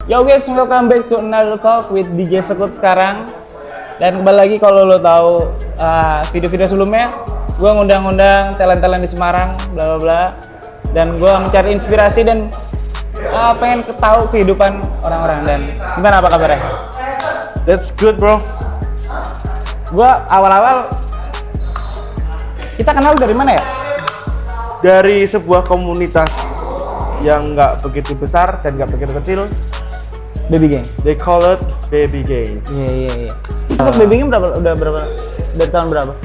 Yo guys, welcome back to another talk with DJ Sekut sekarang. Dan kembali lagi kalau lo tahu video-video sebelumnya, gue ngundang-undang talent-talent di Semarang, bla bla bla. Dan gue mencari inspirasi dan pengen tahu kehidupan orang-orang. Dan gimana, apa kabarnya? That's good, bro. Gue awal-awal kita kenal dari mana ya? Dari sebuah komunitas yang nggak begitu besar dan nggak begitu kecil. Baby Gang. They call it Baby Gang. Iya. Masuk Baby Gang udah berapa? Dari tahun berapa?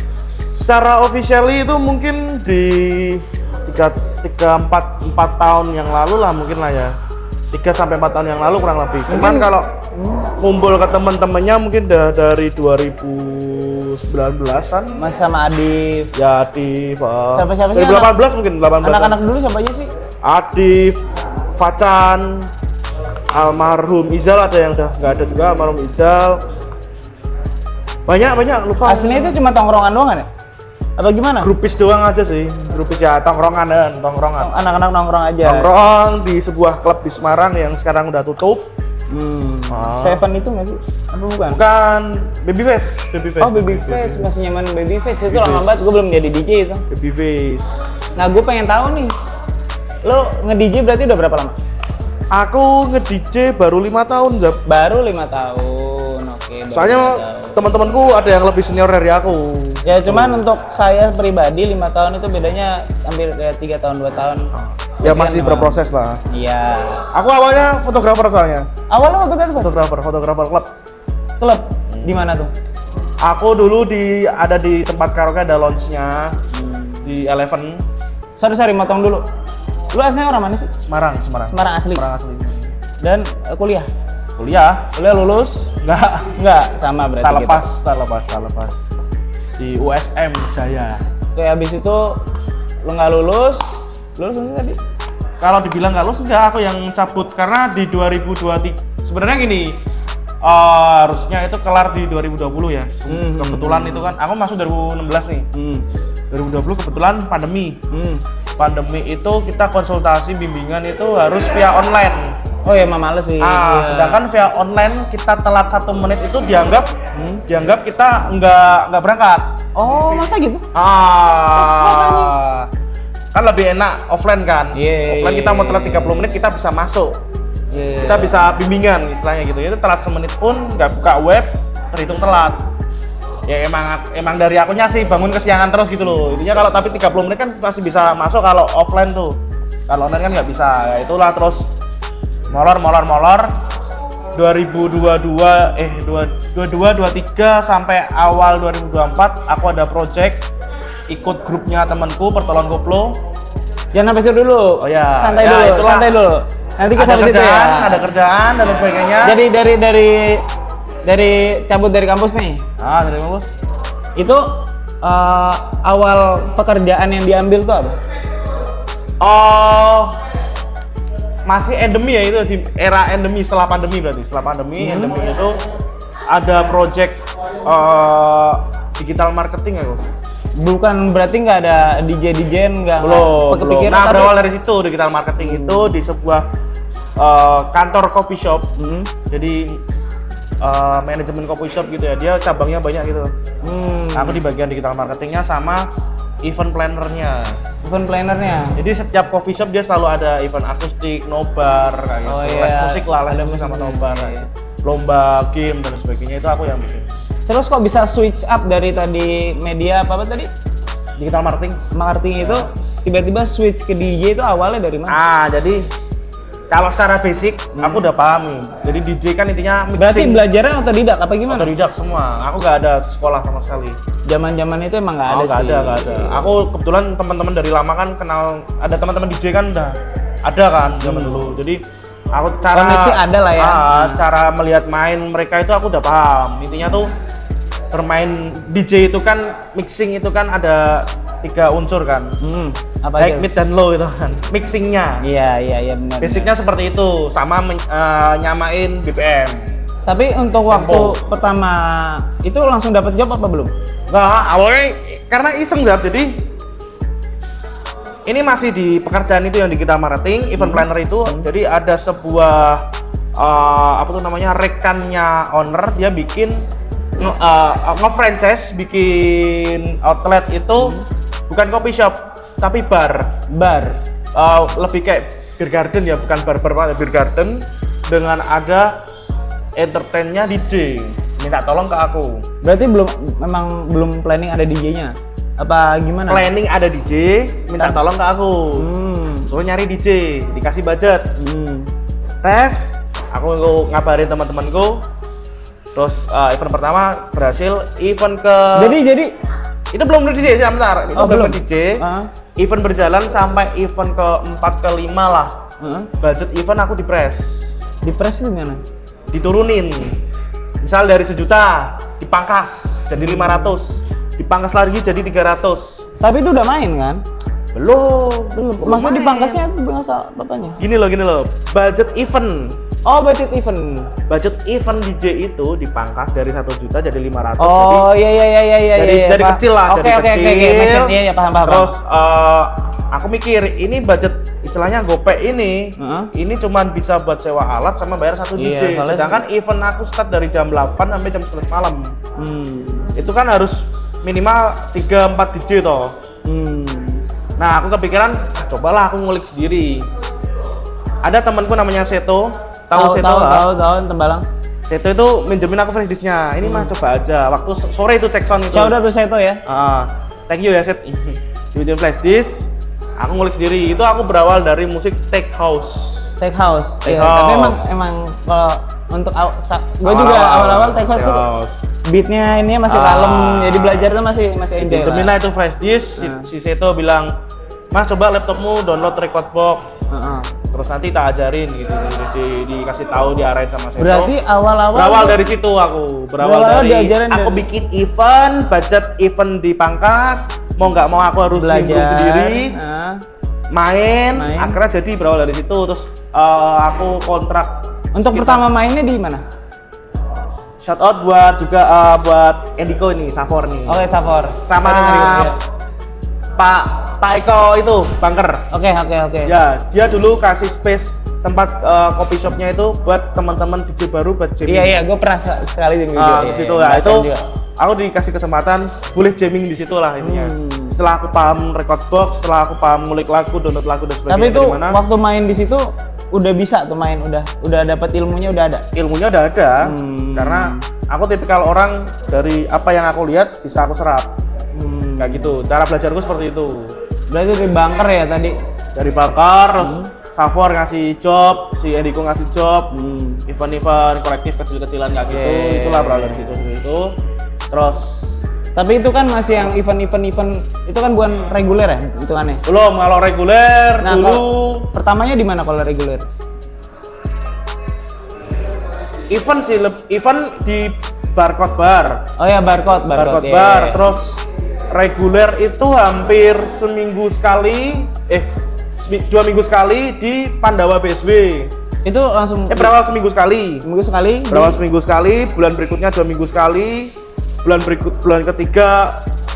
Secara officially itu mungkin di 4 tahun yang lalu lah mungkin lah ya. 3-4 tahun yang lalu kurang lebih. Cuman kalau ngumpul ke teman-temannya mungkin dari 2019-an. Mas sama Adif. Ya Adif. Siapa-siapa sih? 2018 mungkin 18. Anak-anak dulu siapa aja sih? Adif, Facan, almarhum Izal, ada yang udah nggak ada juga, almarhum Izal. Banyak lupa. Aslinya itu cuma tongkrongan doang ya? Apa gimana? Grupis doang aja sih, grupis ya tongkrongan. Anak-anak nongkrong aja. Nongkrong di sebuah klub di Semarang yang sekarang udah tutup. Seven itu nggak sih? Apa bukan? Bukan, Babyface. Oh, Babyface, masih nyaman Babyface itu lama banget, gue belum jadi DJ itu. Babyface. Nah, gue pengen tahu nih, lo nge-DJ berarti udah berapa lama? Aku nge-DJ baru 5 tahun, Zap. Baru 5 tahun, oke. Soalnya teman-temanku ada yang lebih senior dari aku. Ya cuman untuk saya pribadi 5 tahun itu bedanya hampir kayak 3 tahun, 2 tahun. Ya masih berproses lah. Iya. Aku awalnya fotografer soalnya. Awalnya Fotografer klub. Klub di mana tuh? Aku dulu ada di tempat karaoke, ada lounge-nya di Eleven. Sorry, motong dulu. Lu aslinya orang mana sih? Semarang asli. Dan kuliah lulus? Enggak, sama berarti. Tak lepas. Di USM Jaya. Oke, habis itu lu nggak lulus sih tadi? Kalau dibilang nggak lulus enggak, aku yang cabut karena di 2023 sebenarnya gini. Harusnya itu kelar di 2020 ya. Kebetulan itu kan aku masuk 2016 nih. 2020 kebetulan pandemi. Pandemi itu kita konsultasi bimbingan itu harus via online. Oh ya, males sih. Iya. Sedangkan via online kita telat 1 menit itu dianggap kita nggak berangkat. Oh, masa gitu? Kan lebih enak offline kan. Offline kita mau telat 30 menit kita bisa masuk. Kita bisa bimbingan istilahnya gitu. Itu telat semenit pun nggak buka web terhitung telat. Ya emang dari akunya sih bangun kesiangan terus gitu loh. Intinya kalau tapi 30 menit kan masih bisa masuk kalau offline tuh. Kalau online kan nggak bisa. Ya itulah terus molor 2022 23 sampai awal 2024 aku ada project ikut grupnya temanku Pertolongan Koplo. Jangan sampai situ dulu. Oh ya. Santai dulu. Nanti kita ada kerjaan, ya. Ada kerjaan dan lain sebagainya. Jadi dari cabut dari kampus nih. Dari kampus. Itu awal pekerjaan yang diambil tuh apa? Masih endemi ya, itu di era endemi, setelah pandemi berarti. Setelah pandemi, endemi itu ada project digital marketing ya, Bukan berarti nggak ada DJ nggak kepikiran. Nah, berawal dari situ digital marketing itu di sebuah kantor coffee shop. Jadi manajemen coffee shop gitu ya, dia cabangnya banyak gitu. Aku di bagian digital marketingnya sama event plannernya. Jadi setiap coffee shop dia selalu ada event akustik, nobar, kayak gitu. Live musik lah, live musik sama nobar, lomba game dan sebagainya, itu aku yang bikin. Terus kok bisa switch up dari tadi media apa tadi? Digital marketing itu tiba-tiba switch ke DJ itu awalnya dari mana? Jadi kalau secara basic aku udah paham. Jadi DJ kan intinya mixing. Berarti belajarnya otodidak apa gimana? Otodidak semua. Aku nggak ada sekolah sama sekali. Zaman itu emang nggak ada sih. Nggak ada. Aku kebetulan teman-teman dari lama kan kenal, ada teman-teman DJ kan udah ada kan zaman dulu. Jadi aku ada lah ya. Cara melihat main mereka itu aku udah paham. Intinya tuh bermain DJ itu kan, mixing itu kan ada 3 unsur kan. High, mid, dan low itu kan mixingnya. Iya benar. Basicnya seperti itu, sama nyamain BPM. Tapi untuk waktu pertama itu langsung dapat job apa belum? Enggak, awalnya karena iseng Zat. Jadi ini masih di pekerjaan itu yang digital marketing, event planner itu. Jadi ada sebuah apa tuh namanya, rekannya owner, dia bikin nge-franchise, bikin outlet itu bukan coffee shop tapi bar. Lebih kayak beer garden ya, bukan bar beer garden, dengan ada entertainnya DJ, minta tolong ke aku. Berarti memang belum planning ada DJ-nya? Apa gimana? Planning ada DJ, minta tolong ke aku. Suruh nyari DJ, dikasih budget. Tes, aku ngabarin teman-temanku. Terus event pertama berhasil, event ke... Jadi itu belum DJ, sebentar. Itu belum DJ. Event berjalan sampai event ke-4, ke-5 lah. Budget event aku dipres. Dipres itu gimana? Diturunin. Misal dari 1 juta, dipangkas jadi 500. Dipangkas lagi jadi 300. Tapi itu udah main kan? Belum. Maksudnya dipangkasnya bahasa apanya? Gini loh. Budget event. Oh, budget event. Budget event DJ itu dipangkas dari 1 juta jadi 500. Oh, iya. Jadi kecil lah, Oke, jadi kecil. Iya, paham. Terus aku mikir ini budget istilahnya gopek ini cuma bisa buat sewa alat sama bayar 1 DJ. Sedangkan event aku start dari jam 8 sampai jam 11 malam. Itu kan harus minimal 3-4 DJ toh. Nah, aku kepikiran cobalah aku ngulik sendiri. Ada temanku namanya Seto. Tahu Tembalang. Seto itu minjemin aku flash disknya. Ini mah coba aja. Waktu sore itu cek sound itu. Coba tuh Seto ya. Thank you ya Set. Minjem flash disk. Aku ngulik sendiri. Itu aku berawal dari musik tech house. Iya, tapi emang kalau untuk gue juga awal-awal tech house tuh beatnya ini masih kalem, jadi belajar tuh masih enjoy. Minjemin lah itu flash disk. Si Seto bilang, "Mas, coba laptopmu download record box." Terus nanti tak ajarin gitu, dikasih tahu, diarahin sama Seto. Berarti berawal dari situ aku, aku bikin event, budget event dipangkas, mau nggak mau aku harus nimbrung sendiri, main, akhirnya jadi berawal dari situ. Terus aku kontrak. Untuk pertama mainnya di mana? Shout out buat buat Endiko ini, Safor nih. Oke, Safor. Sama Pak Eko itu, Banker. Oke. Ya, dia dulu kasih space tempat coffee shopnya itu buat teman-teman DJ baru buat jamming. Iya, gue pernah sekali di video. Di situ ya, itu aku dikasih kesempatan boleh jamming di situ lah intinya. Setelah aku paham record box, setelah aku paham ngulik lagu, download lagu dan sebagainya. Tapi itu waktu main di situ udah bisa tuh main, udah dapat ilmunya, udah ada. Ilmunya udah ada, karena aku tipikal orang dari apa yang aku lihat bisa aku serap. Kayak gitu, cara belajarku seperti itu. Berarti dari Banker ya tadi? Dari Banker, terus Safor ngasih job, si Endiko ngasih job, event-event kolektif kecil-kecilan kayak gitu, itulah berawal dari situ seperti itu. Terus, tapi itu kan masih yang event itu kan bukan reguler ya hitungannya? Belum, kalau reguler dulu. Pertamanya di mana kalau reguler? Event di Barcode Bar. Oh ya, Barcode Bar. Terus reguler itu hampir seminggu sekali, 2 minggu sekali di Pandawa BSB. Itu langsung berawal seminggu sekali. Berawal seminggu sekali, bulan berikutnya 2 minggu sekali, bulan ketiga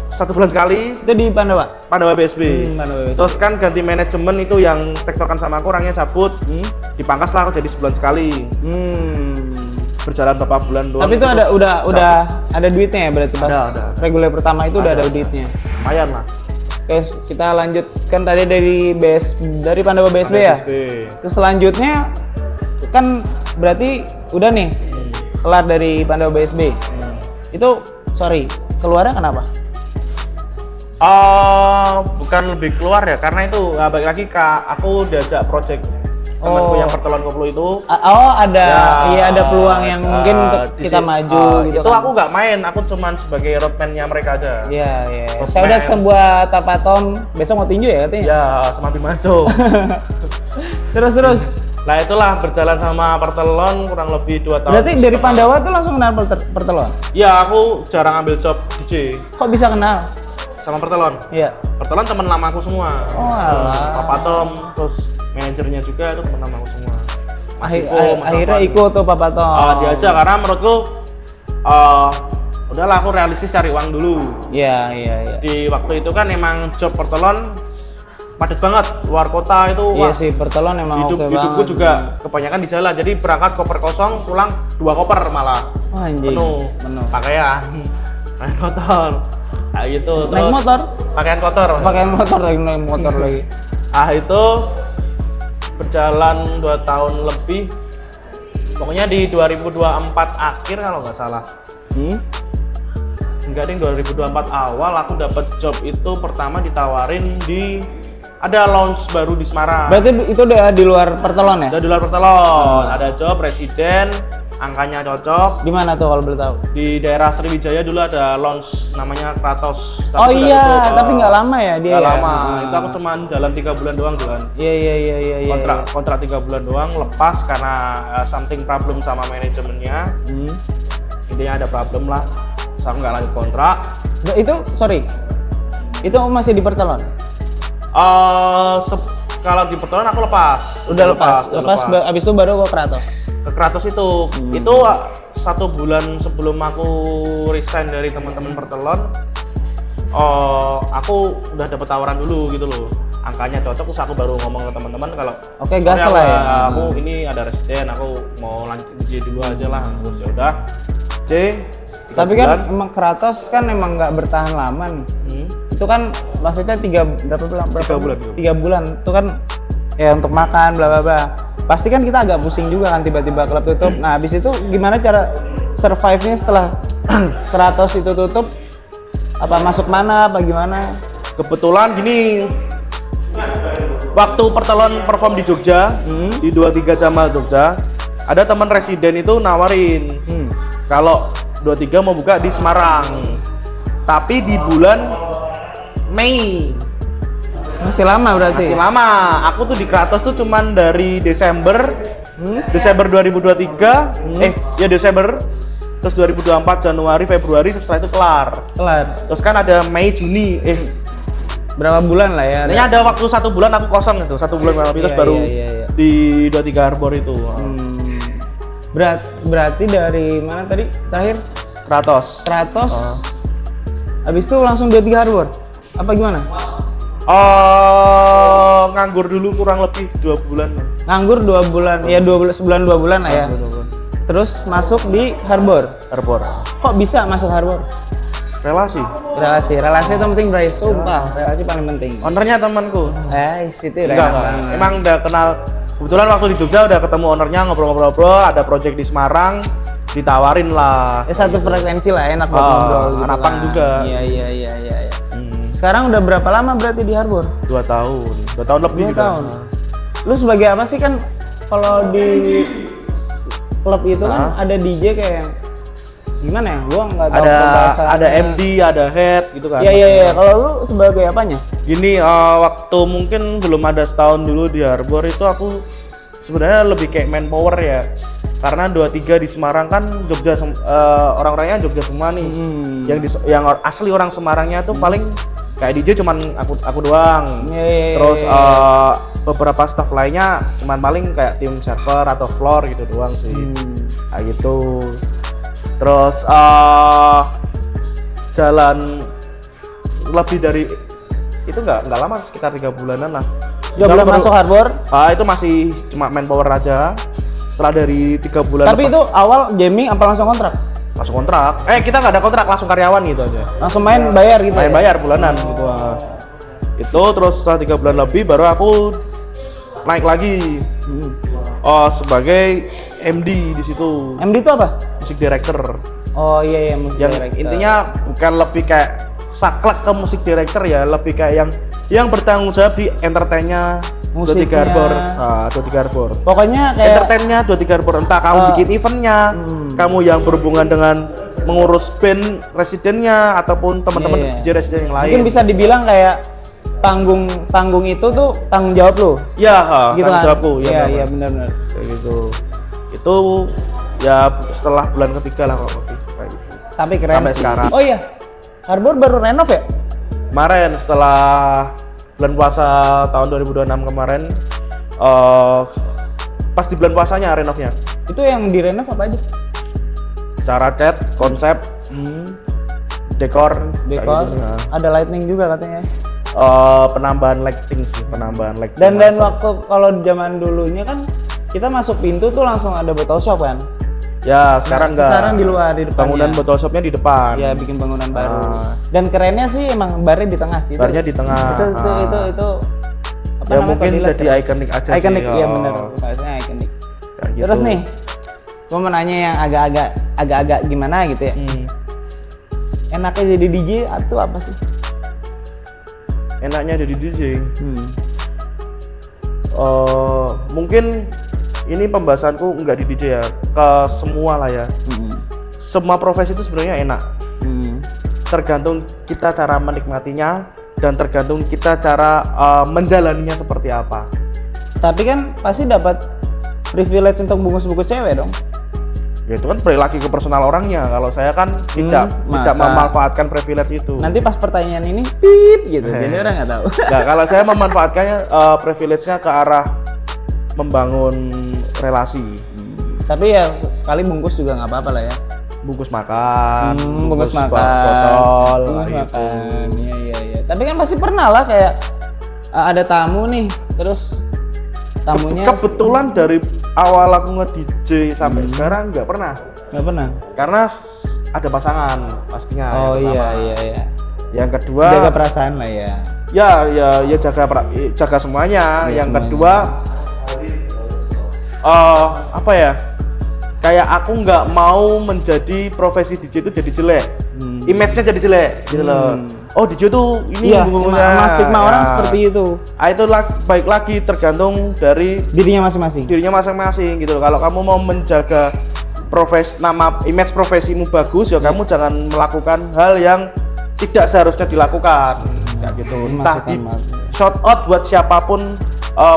1 bulan sekali. Itu di Pandawa BSB. Terus kan ganti manajemen itu yang tektokan sama aku, orangnya cabut, dipangkas lah aku jadi sebulan sekali. Berjalan beberapa bulan doang. Tapi itu udah ada duitnya ya berarti pas ada. Reguler pertama itu udah ada duitnya. Lumayan lah. Oke, kita lanjutkan tadi dari Pandawa BSB ya. Terus selanjutnya kan berarti udah nih kelar dari Pandawa BSB. Itu keluarnya kenapa? Bukan lebih keluar ya, karena itu balik lagi aku diajak project temanku yang pertelon koplo itu. Ada peluang yang mungkin untuk kita maju gitu. Itu kan. Aku nggak main, aku cuman sebagai roadman-nya mereka aja. Iya. Saya udah sebuah tapatom, besok mau tinju ya katanya? Ya, semakin maju. Terus. Nah itulah berjalan sama pertelon kurang lebih 2 tahun. Berarti dari Pandawa tuh langsung kenal pertelon? Iya, aku jarang ambil job DJ. Kok bisa kenal? Sama pertelon? Iya. Pertelon teman lama aku semua. Oh alah. Papa Tom, terus manajernya juga itu teman lama aku semua. Akhirnya ikut tuh Papa Tom. Diajak karena menurutku udahlah aku realistis cari uang dulu. Iya. Di waktu itu kan emang job pertelon padat banget, luar kota itu. Iya sih, Pertelon emang oke hidupku banget. juga kebanyakan di jalan, jadi berangkat koper kosong, pulang 2 koper malah. Oh, anjing. Penuh. Pakaian. Naik motor. Nah gitu. Naik motor? Pakaian kotor. Pakaian motor lagi, naik motor lagi. Itu berjalan 2 tahun lebih. Pokoknya di 2024 akhir kalau nggak salah. Enggak ding, 2024 awal aku dapat job itu pertama ditawarin di ada launch baru di Semarang. Berarti itu udah di luar Pertelon ya? Udah di luar Pertelon. Ada job residen, angkanya cocok. Di mana tuh kalau boleh tahu? Di daerah Sriwijaya dulu ada launch namanya Kratos. Oh iya, tapi nggak lama ya dia. Nggak ya? lama. Itu aku cuman jalan 3 bulan doang jalan. Iya. Kontrak 3 bulan doang, lepas karena something problem sama manajemennya. Intinya ada problem lah. Terus aku nggak lanjut kontrak. Itu sorry, itu masih di Pertelon? Kalau di Pertelon aku lepas. Udah lepas. Abis itu baru ke Kratos. Ke Kratos itu. Itu 1 bulan sebelum aku resign dari teman-teman Pertelon. Aku udah dapet tawaran dulu gitu loh. Angkanya cocok, terus aku baru ngomong ke teman-teman kalau Oke, gas lah ya. Aku ini ada residen, aku mau lanjut J dulu aja lah. Terus ya udah J. Tapi kan emang Kratos kan emang nggak bertahan lama nih. Itu kan maksudnya 3 bulan. 3 bulan. Itu kan ya untuk makan bla bla bla. Pasti kan kita agak pusing juga kan tiba-tiba klub tutup. Nah, habis itu gimana cara survive-nya setelah Kratos itu tutup? Apa masuk mana apa gimana? Kebetulan gini, waktu Pertelon perform di Jogja, di 23 Jamal Jogja, ada teman residen itu nawarin kalau 23 mau buka di Semarang, tapi di bulan Mei. Masih lama berarti? Masih lama. Aku tuh di Kratos tuh cuman dari Desember 2023, Desember, terus 2024 Januari, Februari, setelah itu kelar. Terus kan ada Mei, Juni, berapa bulan lah ya? Ini ada waktu 1 bulan aku kosong itu, 1 bulan terus baru di 23 Harbor itu. Berarti dari mana tadi terakhir? Kratos. Habis itu langsung 23 Harbor? Apa gimana? Nganggur dulu kurang lebih 2 bulan. Nganggur 2 bulan, ya 2 bulan lah ya. Terus masuk di Harbor. Kok bisa masuk Harbor? Relasi itu penting bro, sumpah. Relasi paling penting. Ownernya temanku. Situ udah Enggak. Emang udah kenal. Kebetulan waktu di Jogja udah ketemu ownernya, ngobrol-ngobrol, ada project di Semarang, ditawarin lah. Satu frekuensi lah, enak buat ngobrol gitu. Harapan juga. Iya. Sekarang udah berapa lama berarti di Harbor? 2 tahun. 2 tahun lebih. 2 tahun. Lu sebagai apa sih kan kalau di klub itu kan ada DJ kayak yang gimana ya? Gua nggak tahu ada MD, ada head gitu kan. Iya. Kalau lu sebagai apanya? Gini, waktu mungkin belum ada setahun dulu di Harbor itu aku sebenarnya lebih kayak manpower ya. Karena 23 di Semarang kan Jogja, orang-orangnya Jogja semua nih. Yang asli orang Semarangnya tuh paling kayak DJ cuman aku doang. Terus beberapa staff lainnya cuman paling kayak tim server atau floor gitu doang sih. Kayak gitu. Terus jalan lebih dari itu nggak lama, sekitar 3 bulanan lah. 3 bulan masuk Harbor? Itu masih cuma manpower aja. Setelah dari 3 bulan. Tapi itu awal jamming apa langsung kontrak? Langsung kontrak. Kita nggak ada kontrak, langsung karyawan gitu aja. Langsung main bayar gitu? Main bayar bulanan gitu. Itu terus setelah 3 bulan lebih baru aku naik lagi. Sebagai MD di situ. MD itu apa? Music director. Oh iya, music director. Intinya bukan lebih kayak saklek ke musik director ya, lebih kayak yang bertanggung jawab di entertainnya 23 Harbor. 23 Harbor. Pokoknya kayak entertainnya 23 Harbor, entah kamu bikin eventnya, kamu yang berhubungan dengan mengurus band residennya ataupun teman-teman DJ residen yang lain. Mungkin bisa dibilang kayak panggung itu tuh tanggung jawab lo. Iya, gitu tanggung kan? jawabku. Iya, benar. Kayak gitu. Itu ya setelah bulan ketiga lah kok kayak gitu. Tapi keren sampai sih. Sekarang. Oh iya, Harbor baru renov ya? Kemarin setelah bulan puasa tahun 2026 kemarin, pas di bulan puasanya renovnya. Itu yang direnov apa aja? Cara cat, konsep, dekor, gitu, ada lightning juga katanya. penambahan lighting sih, penambahan lighting. Dan waktu kalau zaman dulunya kan kita masuk pintu tuh langsung ada botol shop kan. Ya, sekarang enggak. Sekarang di luar, di depannya. Bangunan botol shopnya di depan. Ya, bikin bangunan baru. Dan kerennya sih emang barnya di tengah sih. Barnya di tengah. Itu apa ya namanya, mungkin kalau jadi dilihat ikonik aja ikonik, sih. iya bener, bahasanya ikonik. Kayak gitu. Terus nih, gua mau nanya yang agak-agak gimana gitu ya. Enaknya jadi DJ atau apa sih? Enaknya jadi DJ. Mungkin ini pembahasanku nggak di DJ ya, ke semua lah ya. Semua profesi itu sebenarnya enak. Tergantung kita cara menikmatinya dan tergantung kita cara menjalaninya seperti apa. Tapi kan pasti dapat privilege untuk bungkus-bungkus cewek dong. Ya itu kan balik lagi ke personal orangnya. Kalau saya kan tidak memanfaatkan privilege itu. Nanti pas pertanyaan ini pip gitu, jadi orang nggak tahu. Nah, kalau saya memanfaatkannya privilege-nya ke arah membangun relasi. Tapi ya sekali bungkus juga nggak apa-apa lah ya. Bungkus makan, bungkus makan, botol, bungkus makan. Iya. Tapi kan pasti pernah lah kayak ada tamu nih, terus tamunya kebetulan dari awal aku nge-DJ sampai sekarang nggak pernah. Karena ada pasangan pastinya. Oh iya. Yang kedua jaga perasaan lah ya. Ya jaga semuanya. Ya, yang kedua apa ya? Kayak aku nggak mau menjadi profesi DJ itu jadi jelek, image-nya jadi jelek gitu loh. Oh DJ tuh ini sama stigma orang seperti itu. Itu baik lagi tergantung dari dirinya masing-masing gitu loh. Kalau kamu mau menjaga image profesimu bagus ya kamu jangan melakukan hal yang tidak seharusnya dilakukan kayak gitu. Entah di shout out buat siapapun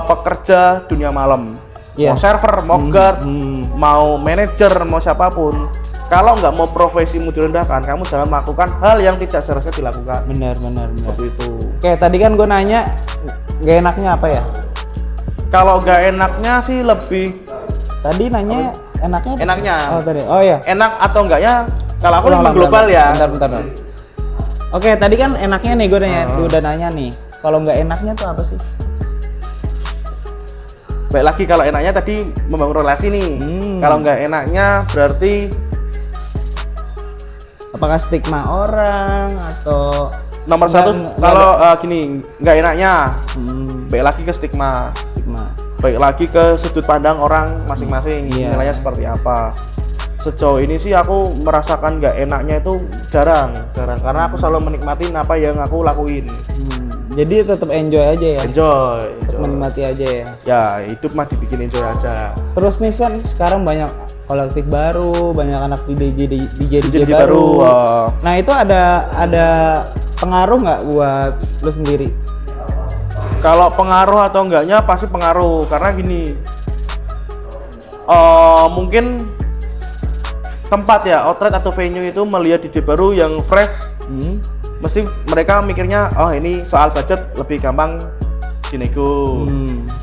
pekerja dunia malam. Mau server, mau guard, mau manajer, mau siapapun. Kalau nggak mau profesimu direndahkan, kamu jangan melakukan hal yang tidak seharusnya dilakukan. Benar. Seperti itu. Kayak tadi kan gue nanya, nggak enaknya apa ya? Kalau nggak enaknya sih lebih. Tadi nanya enaknya. Enaknya. Oh tadi. Oh ya. Enak atau enggaknya? Kalau aku lebih global ya. Bentar. Oke, tadi kan enaknya nih gue nanya, udah nanya nih. Kalau nggak enaknya tuh apa sih? Baik lagi kalau enaknya tadi membangun relasi nih. Kalau nggak enaknya berarti apakah stigma orang atau nomor satu kalau gini nggak enaknya baik lagi ke stigma, baik lagi ke sudut pandang orang masing-masing nilainya seperti apa. Sejauh ini sih aku merasakan nggak enaknya itu jarang karena aku selalu menikmati apa yang aku lakuin. Jadi tetap enjoy aja ya. Enjoy. Menikmati aja ya. Ya, hidup mah dibikin enjoy aja. Terus nih kan sekarang banyak kolektif baru, banyak anak DJ baru. Nah, itu ada pengaruh nggak buat lu sendiri? Kalau pengaruh atau enggaknya pasti pengaruh karena gini. Mungkin tempat ya, outlet atau venue itu melihat DJ baru yang fresh. Mesti mereka mikirnya ini soal budget lebih gampang dinego.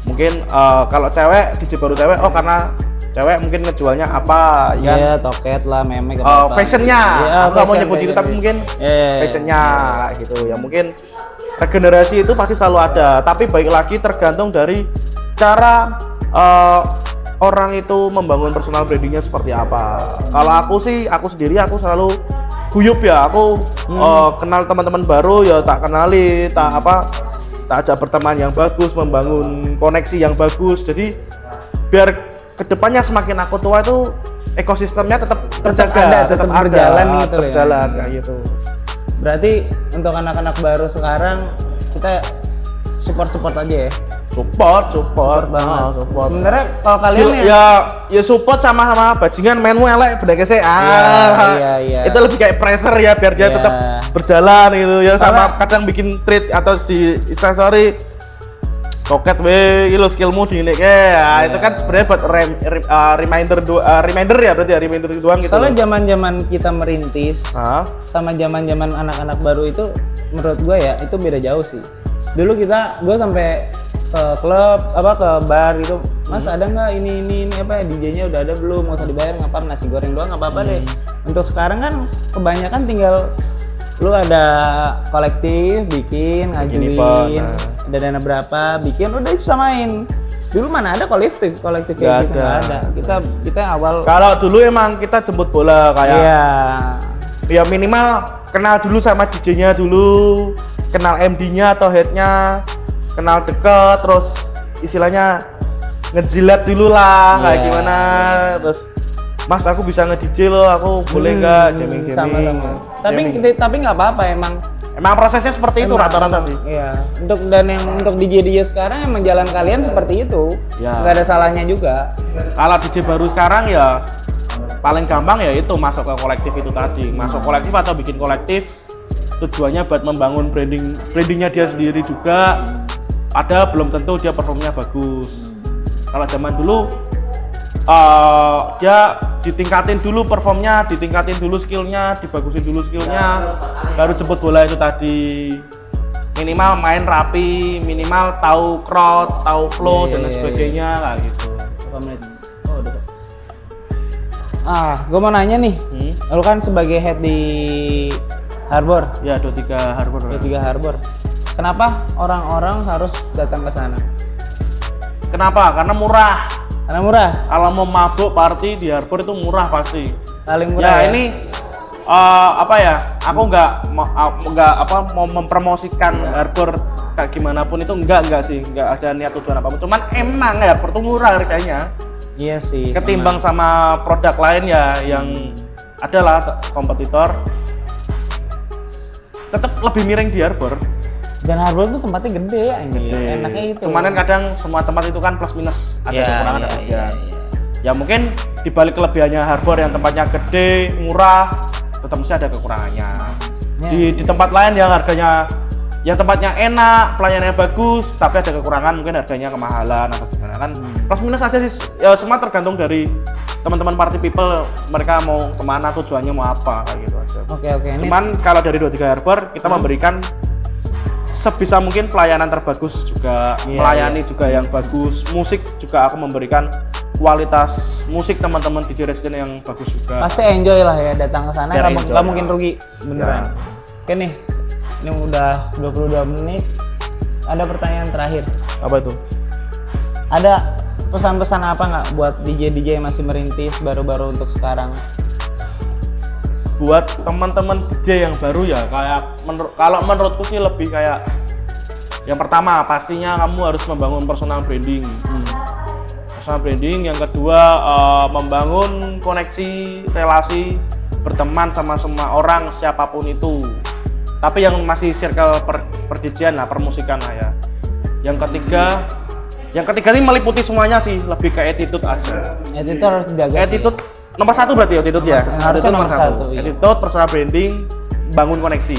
Mungkin kalau cewek DJ baru cewek karena cewek mungkin ngejualnya apa ya toket lah, memek fashionnya aku nggak mau nyebut itu tapi mungkin fashionnya gitu ya. Mungkin regenerasi itu pasti selalu ada, tapi baik lagi tergantung dari cara orang itu membangun personal brandingnya seperti apa. Kalau aku sendiri selalu guyup ya, aku kenal teman-teman baru ya tak kenali, tak ajak berteman yang bagus, membangun koneksi yang bagus. Jadi biar kedepannya semakin aku tua itu ekosistemnya tetap terjaga, tetap berjalan kayak gitu. Berarti untuk anak-anak baru sekarang kita support aja ya. Support banget. Support. Sebenarnya kalau kalian ya support sama bajingan mainmu elek bedake sih. Iya. Itu lebih kayak pressure ya biar dia tetap berjalan gitu ya. Sama kadang bikin tweet atau di Instastory toket iki lho skillmu dinilai itu kan sebenarnya buat reminder ya, berarti ya reminder doang gitu. Soalnya zaman-zaman kita merintis sama zaman-zaman anak-anak baru itu menurut gue ya itu beda jauh sih. Dulu gue sampai ke klub ke bar gitu, Mas ada nggak ini DJ-nya udah ada belum, nggak usah dibayar, nggak apa nasi goreng doang nggak apa-apa deh. Untuk sekarang kan kebanyakan tinggal lu ada kolektif, bikin, ngajuin, event, ada dana berapa, bikin, udah bisa main. Dulu mana ada kolektif kayak gitu, Nggak nggak ada. ada. Kita yang awal. Kalau dulu emang kita jemput bola kayak Iya. ya minimal kenal dulu sama DJ-nya dulu, kenal MD-nya atau head-nya, kenal deket, terus istilahnya ngejilat dulu lah kayak Iya. gimana, terus Mas aku bisa nge-DJ loh, aku boleh nggak jamming-jamming. Sama-sama. Tapi nggak apa-apa emang. Emang prosesnya seperti itu Emang, rata-rata sih. Iya. Untuk DJ sekarang emang jalan kalian seperti itu. Ya. Nggak ada salahnya juga. Kalau DJ baru sekarang ya paling gampang ya itu masuk ke kolektif itu tadi, masuk kolektif atau bikin kolektif, tujuannya buat membangun brandingnya dia sendiri juga. Ada belum tentu dia performnya bagus. Kalau zaman dulu dia ditingkatin dulu performnya, ditingkatin dulu skillnya, dibagusin dulu skillnya, baru jemput bola itu tadi. Minimal main rapi, minimal tahu crowd, tahu flow dan lain sebagainya kayak gitu. Berapa menit? Oh, udah. Gue mau nanya nih. Lu kan sebagai head di Harbor, Ya 23 Harbor. Harbor. Kenapa orang-orang harus datang ke sana? Kenapa? Karena murah. Karena murah, Kalau mau mabuk party di Harbor itu murah pasti. paling murah. Ya ini apa ya? Aku nggak mau mempromosikan Harbor kayak gimana pun itu enggak sih, nggak ada niat tujuan apapun. Cuman emang Harbor tuh murah harganya. Iya sih. Ketimbang sama produk lain ya yang adalah kompetitor, tetap lebih miring di Harbor. Dan Harbor tuh tempatnya gede anjir. Enaknya itu. Cuman kan kadang semua tempat itu kan plus minus, ada kekurangan ada kelebihan. Ya mungkin di balik kelebihannya Harbor yang tempatnya gede, murah, tetap mesti ada kekurangannya. Di tempat lain yang harganya yang tempatnya enak, pelayanannya bagus, tapi ada kekurangan, mungkin harganya kemahalan atau gimana kan. Plus minus aja sih, ya semua tergantung dari teman-teman party people, mereka mau kemana, tujuannya mau apa kayak gitu aja. Oke. Cuman kalau dari 23 Harbor kita memberikan sebisa mungkin pelayanan terbagus juga, melayani juga yang bagus, musik juga aku memberikan kualitas musik teman-teman DJ resident yang bagus juga. Pasti enjoy lah ya datang ke sana, Biar nggak enjoy, mungkin rugi beneran. Oke nih, ini udah 22 menit. Ada pertanyaan terakhir. Apa itu? Ada pesan-pesan apa nggak buat DJ yang masih merintis baru-baru untuk sekarang? Buat teman-teman DJ yang baru ya kayak kalau menurutku sih lebih kayak yang pertama pastinya kamu harus membangun personal branding. Personal branding, yang kedua membangun koneksi, relasi, berteman sama semua orang siapapun itu. Tapi yang masih circle per-DJ-an lah, permusikan lah ya. Yang ketiga ini meliputi semuanya sih, lebih ke attitude aja. Attitude harus dijaga. Attitude nomor satu berarti attitude ya. Harusnya nomor satu, iya. Attitude, personal branding, bangun koneksi.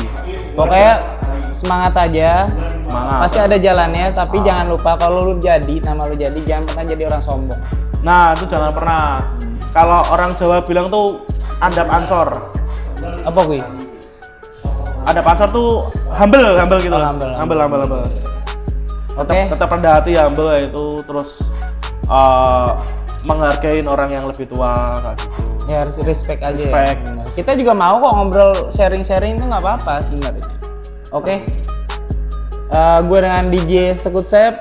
Pokoknya semangat aja. Semangat. Pasti ada jalannya, tapi jangan lupa kalau lu jadi, nama lu jadi, jangan pernah jadi orang sombong. Nah, itu jangan pernah. Kalau orang Jawa bilang tuh andap ansor. Apa gue? Andap ansor tuh humble gitu. Oh, humble. Oke. Tetap rendah hati, humble itu, terus menghargai orang yang lebih tua kayak gitu. Ya harus respect aja. Respect. Ya. Kita juga mau kok ngobrol sharing itu nggak apa-apa sebenarnya. Oke. Gue dengan DJ Sekut Sep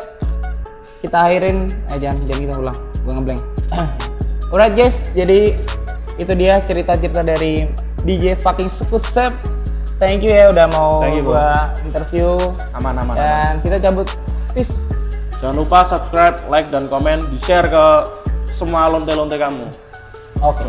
kita akhirin. Jangan kita ulang. Gue ngeblank. Alright guys, jadi itu dia cerita-cerita dari DJ fucking Sekut Sep. Thank you ya udah mau gue interview. Aman. Dan kita cabut. Peace. Jangan lupa subscribe, like, dan komen, di-share ke semua lonte-lonte kamu. Oke.